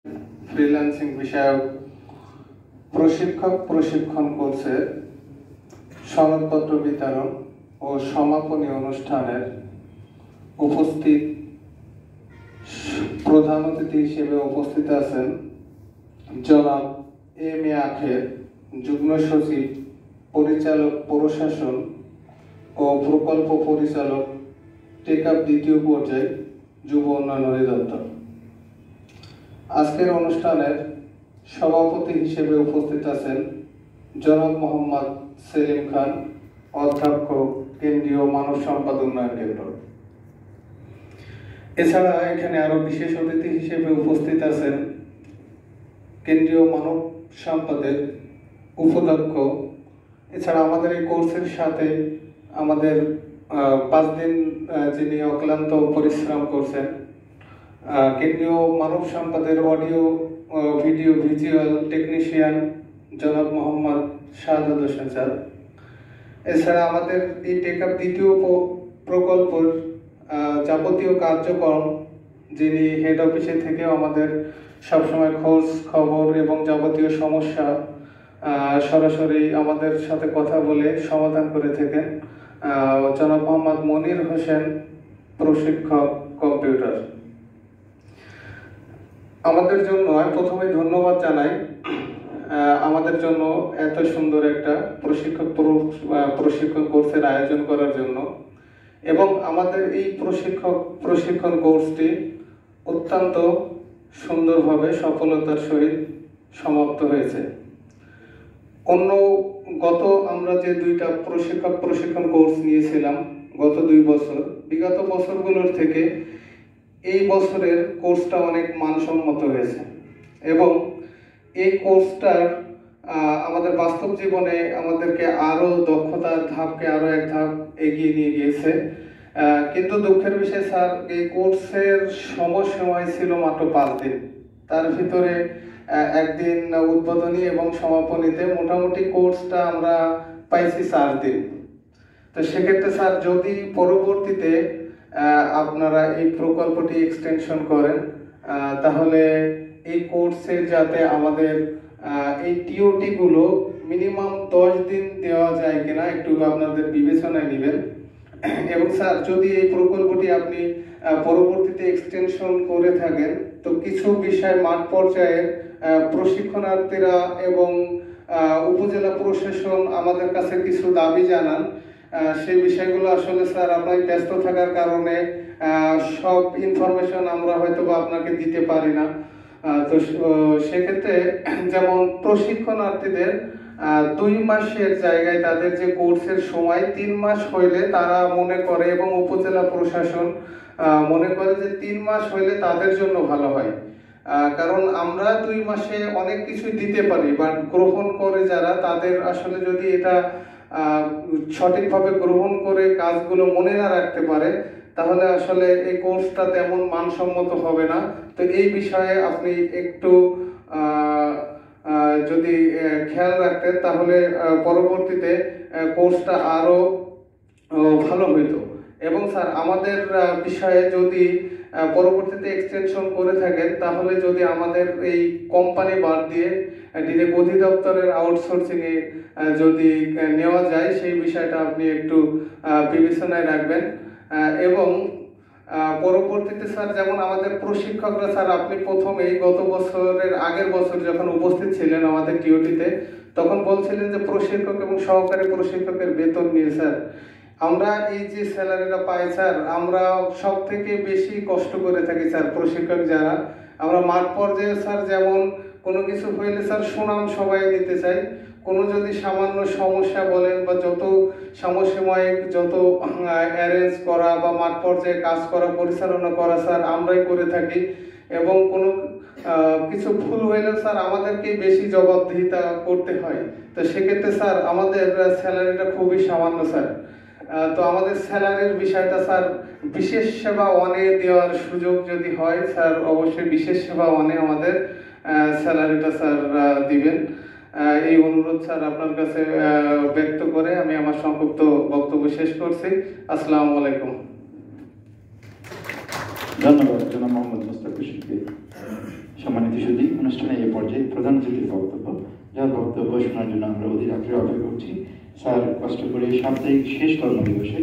Freelancing বিষয়ক প্রশিক্ষণ কোর্সের সনদপত্র বিতরণ ও সমাপনী অনুষ্ঠানের উপস্থিত প্রধান অতিথি হিসেবে উপস্থিত আছেন জনাব এম এ আখের, যুগ্ম সচিব, পরিচালক প্রশাসন ও প্রকল্প পরিচালক, টেকআপ দ্বিতীয় পর্যায়, যুব উন্নয়ন অধিদপ্তর। আজকের অনুষ্ঠানের সভাপতি হিসেবে উপস্থিত আছেন জনাব মোহাম্মদ সেলিম খান, অধ্যক্ষ, কেন্দ্রীয় মানব সম্পদ উন্নয়ন কেন্দ্র। এছাড়া এখানে আরো বিশেষ অতিথি হিসেবে উপস্থিত আছেন কেন্দ্রীয় মানব সম্পদের উপাধ্যক্ষ। এছাড়া আমাদের এই কোর্সের সাথে আমাদের 5 দিন যিনি অক্লান্ত পরিশ্রম করছেন, কেন্দ্রীয় মানব সম্পদের অডিও ভিডিও ভিজুয়াল টেকনিশিয়ান জনাব মোহাম্মদ শাহাদাত হোসেন স্যার। এছাড়া আমাদের এই টেকআপ দ্বিতীয় প্রকল্পের যাবতীয় কার্যক্রম যিনি হেড অফিসে থেকেও আমাদের সবসময় খোঁজ খবর এবং যাবতীয় সমস্যা সরাসরি আমাদের সাথে কথা বলে সমাধান করে থাকেন জনাব মোহাম্মদ মনির হোসেন, প্রশিক্ষক, কম্পিউটার। আমাদের জন্য আমি প্রথমে ধন্যবাদ জানাই আমাদের জন্য এত সুন্দর একটা প্রশিক্ষণ কোর্সের আয়োজন করার জন্য, এবং আমাদের এই প্রশিক্ষণ কোর্সটি অত্যন্ত সুন্দরভাবে সফলতার সহিত সমাপ্ত হয়েছে। আমরা যে 2টা প্রশিক্ষণ কোর্স নিয়েছিলাম গত 2 বছর, বিগত বছরগুলোর থেকে এই বছরের কোর্সটা অনেক মানসম্মত হয়েছে, এবং এই কোর্সটার আমাদের বাস্তব জীবনে আমাদেরকে আরো দক্ষতার ধাপকে আরো এক ধাপ এগিয়ে নিয়ে গিয়েছে। কিন্তু দুঃখের বিষয় স্যার, এই কোর্সের সময় ছিল মাত্র 5 দিন। তার ভিতরে একদিন উদ্বোধনী এবং সমাপনীতে, মোটামুটি কোর্সটা আমরা পাইছি 4 দিন। তো সেক্ষেত্রে স্যার, যদি পরবর্তীতে আপনারা এই প্রকল্পটি এক্সটেনশন করেন, তাহলে এই কোর্সের যাতে আমাদের এই টিওটি গুলো মিনিমাম 10 দিন দেওয়া যায় কিনা একটু আপনাদের বিবেচনায় নেবেন। এবং স্যার, যদি এই প্রকল্পটি আপনি পরবর্তীতে এক্সটেনশন করে থাকেন, তো কিছু বিষয় মাঠ পর্যায়ের প্রশিক্ষণার্থীরা এবং উপজেলা প্রশাসন আমাদের কাছে কিছু দাবি জানান। সেই বিষয়গুলো আসলে স্যার আপনার ব্যস্ত থাকার কারণে সব ইনফরমেশন আমরা হয়তো বা আপনাকে দিতে পারি না। তো সেক্ষেত্রে যেমন প্রশিক্ষণার্থীদের 2 মাসের জায়গায় তাদের যে কোর্সের সময় 3 মাস হইলে তারা মনে করে, এবং উপজেলা প্রশাসন মনে করে যে 3 মাস হইলে তাদের জন্য ভালো হয়। কারণ আমরা 2 মাসে অনেক কিছু দিতে পারি, বাট গ্রহণ করে যারা, তাদের আসলে যদি এটা সঠিকভাবে গ্রহণ করে কাজগুলো মনে না রাখতে পারে, তাহলে আসলে এই কোর্সটা তেমন মানসম্মত হবে না। তো এই বিষয়ে আপনি একটু যদি খেয়াল রাখতেন, তাহলে পরবর্তীতে কোর্সটা আরো ভালো হইতো। এবং স্যার, আমাদের বিষয়ে যদি পরবর্তীতে এক্সটেনশন করে থাকেন, তাহলে যদি আমাদের এই কোম্পানি বাদ দিয়ে ডিরেক্ট অধিদপ্তরের আউটসোর্সিং এ যদি নেওয়া যায়, সেই বিষয়টা আপনি একটু বিবেচনায় রাখবেন। এবং পরবর্তীতে স্যার, যেমন আমাদের প্রশিক্ষকরা স্যার, আপনি প্রথমেই গত বছরের আগের বছর যখন উপস্থিত ছিলেন আমাদের টিওটিতে, তখন বলছিলেন যে প্রশিক্ষক এবং সহকারী প্রশিক্ষকের বেতন নিয়ে স্যার আমরা এই যে স্যালারিটা পাই স্যার, আমরা সব থেকে বেশি কষ্ট করে থাকি স্যার। প্রশিক্ষক যারা আমরা মাঠ পর্যায়ে স্যার, যেমন কোনো কিছু হইলে স্যার সুনাম সবাই নিতে চাই, কোনো যদি সামান্য সমস্যা বলেন বা যত সমসাময়িক যত অ্যারেঞ্জ করা বা মাঠ পর্যায়ে কাজ করা পরিচালনা করা স্যার আমরাই করে থাকি, এবং কোনো কিছু ভুল হইলে স্যার আমাদেরকে বেশি জবাবদিহিতা করতে হয়। তো সেক্ষেত্রে স্যার আমাদের স্যালারিটা খুবই সামান্য স্যার। তো আমাদের স্যালারির বিষয়টা স্যার বিশেষ সেবা ওয়ানে দেওয়ার সুযোগ যদি হয় স্যার, অবশ্যই বিশেষ সেবা ওয়ানে আমাদের স্যালারিটা স্যার দিবেন। এই অনুরোধ স্যার আপনার কাছে ব্যক্ত করে আমি আমার সংক্ষিপ্ত বক্তব্য শেষ করছি। আসসালামু আলাইকুম। ধন্যবাদ জনাব মোহাম্মদ মুস্তাফিজকে। সম্মানিত সুধী, অনুষ্ঠানে এ পর্যায়ে প্রধান অতিথির বক্তব্য, যার বক্তব্য শোনার জন্য আমরা অধীর আগ্রহে অপেক্ষা করছি। স্যার কষ্ট করে সাপ্তাহিক শেষ কর্মদিবসে